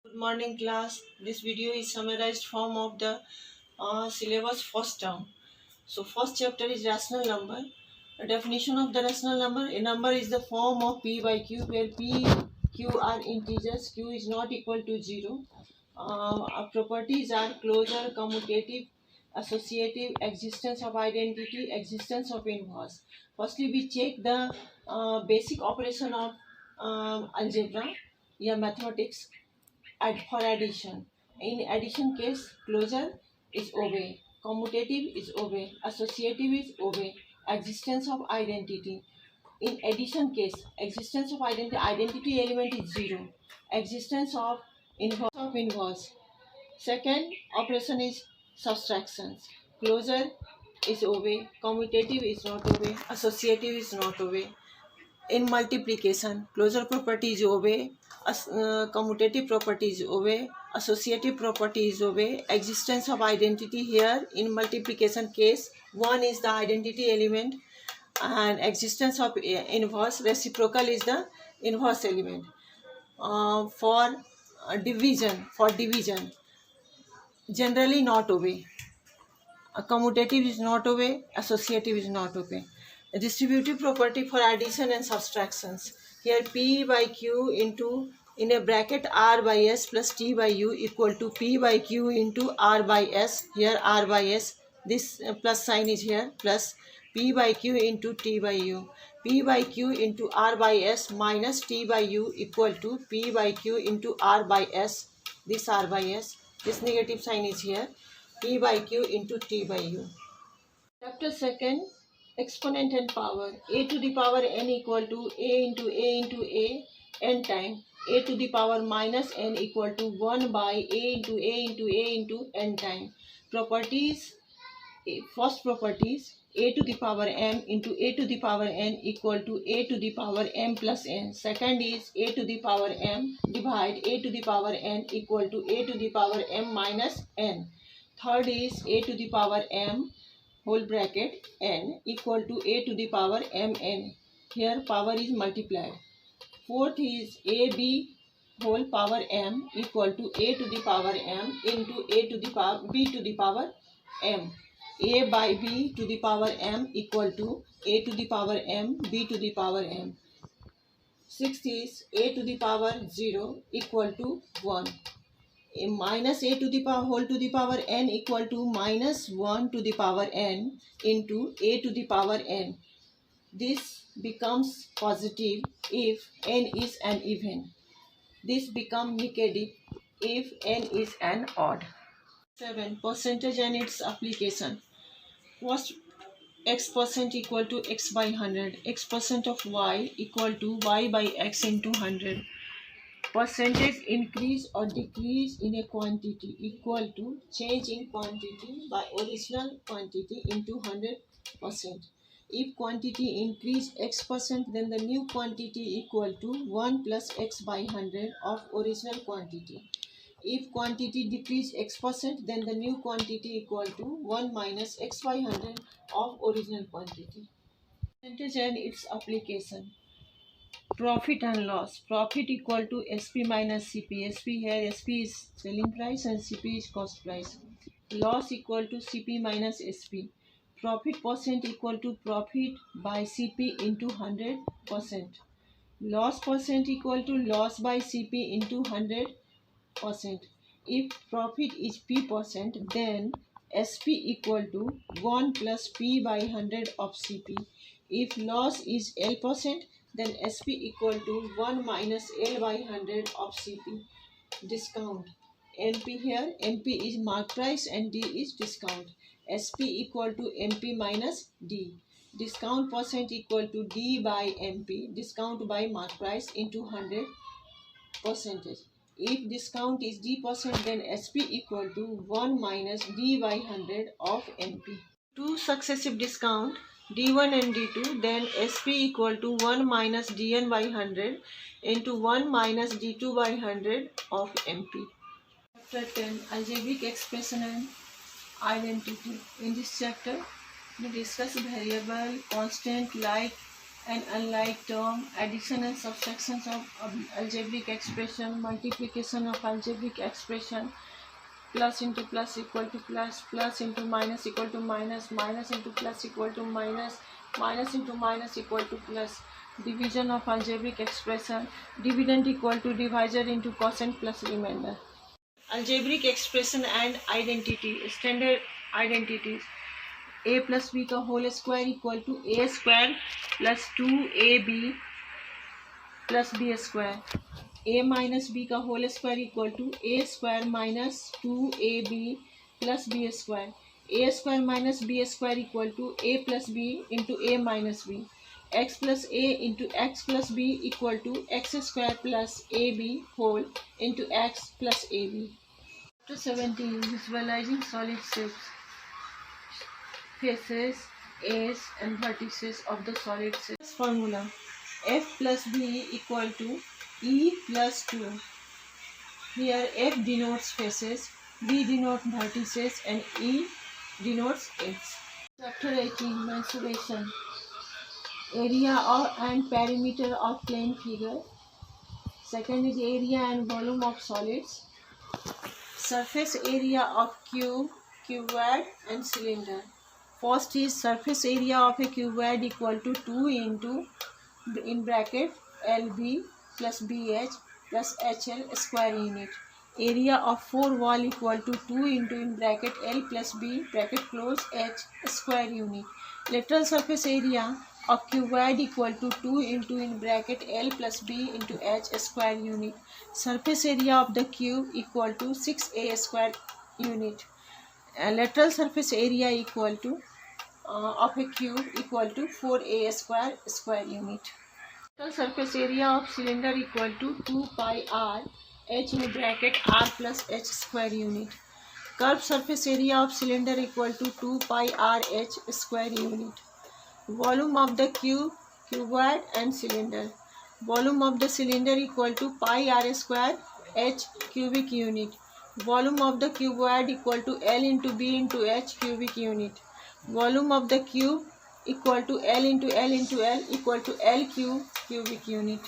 Good morning, class. This video is summarized form of the syllabus first term. So, first chapter is rational number. A definition of the rational number: a number is the form of p by q, where p, q are integers. Q is not equal to 0. Our properties are closure, commutative, associative, existence of identity, existence of inverse. Firstly, we check the basic operation of algebra, yeah, mathematics. For addition. In addition case, closure is obey, commutative is obey, associative is obey, existence of identity. In addition case, existence of identity element is 0. Existence of inverse. Second operation is subtractions. Closure is obey, commutative is not obey, associative is not obey. In multiplication, closure property is obey, commutative property is obey, associative property is obey, existence of identity. Here in multiplication case, 1 is the identity element and existence of inverse, reciprocal is the inverse element. For division generally not obey, commutative is not obey, associative is not obey. A distributive property for addition and subtractions. Here p by q into in a bracket r by s plus t by u equal to p by q into r by s. Here r by s, this plus sign is here, plus p by q into t by u. P by q into r by s minus t by u equal to p by q into r by s. This r by s, this negative sign is here, p by q into t by u. Chapter second, exponent and power. A to the power n equal to a into a n time. A to the power minus n equal to 1 by a into n time. Properties. First properties, a to the power m into a to the power n equal to a to the power m plus n. Second is a to the power m divide a to the power n equal to a to the power m minus n. Third is a to the power m whole bracket n equal to a to the power mn. Here power is multiplied. Fourth is ab whole power m equal to a to the power m into a to the power b to the power m. A by b to the power m equal to a to the power m b to the power m. Sixth is a to the power 0 equal to 1. Minus a to the power whole to the power n equal to minus 1 to the power n into a to the power n. This becomes positive if n is an even. This becomes negative if n is an odd. 7. Percentage and its application. First, x percent equal to x by 100. X percent of y equal to y by x into 100. Percentage increase or decrease in a quantity equal to change in quantity by original quantity into 100%. If quantity increase x%, then the new quantity equal to 1 plus x by 100 of original quantity. If quantity decrease x%, then the new quantity equal to 1 minus x by 100 of original quantity. Percentage and its application. Profit and loss. Profit equal to SP minus CP. SP here, SP is selling price and CP is cost price. Loss equal to CP minus SP. Profit percent equal to profit by CP into 100%. Loss percent equal to loss by CP into 100%. If profit is P%, then SP equal to 1 plus P by 100 of CP. If loss is L%, then SP equal to 1 minus L by 100 of CP. Discount. NP here, NP is mark price and D is discount. SP equal to MP minus D. Discount percent equal to D by MP, discount by mark price into 100 percentage. If discount is D%, then SP equal to 1 minus D by 100 of NP. Two successive discount D1 and D2, then SP equal to 1 minus DN by 100 into 1 minus D2 by 100 of MP. Chapter 10, Algebraic expression and identity. In this chapter, we discuss variable, constant, like, an unlike term, addition and subtraction of algebraic expression, multiplication of algebraic expression, plus into plus equal to plus, plus into minus equal to minus, minus into plus equal to minus, minus into minus equal to plus, division of algebraic expression, dividend equal to divisor into quotient plus remainder. Algebraic expression and identity, standard identities. A plus b का whole square equal to a square plus 2ab plus b square. A minus b का whole square equal to a square minus 2ab plus b square. A square minus b square equal to a plus b into a minus b. X plus a into x plus b equal to x square plus ab whole into x plus ab. Chapter 17, Visualizing solid shapes. Faces, edges and vertices of the solid shape. Formula: f plus b equal to e plus 2. Here f denotes faces, b denotes vertices and e denotes edges. Chapter 18, Mensuration. Area and perimeter of plane figure. Second is area and volume of solids. Surface area of cube, cuboid and cylinder. First is surface area of a cuboid equal to 2 into in bracket LB plus BH plus HL square unit. Area of 4 wall equal to 2 into in bracket L plus B bracket close H square unit. Lateral surface area of cuboid equal to 2 into in bracket L plus B into H square unit. Surface area of the cube equal to 6A square unit. Lateral surface area equal to of a cube equal to 4a square unit. Total surface area of cylinder equal to 2 pi r h in bracket r plus h square unit. Curved surface area of cylinder equal to 2 pi r h square unit. Volume of the cuboid and cylinder. Volume of the cylinder equal to pi r square h cubic unit. Volume of the cuboid equal to L into B into H cubic unit. Volume of the cube equal to L into L into L equal to L cube cubic unit.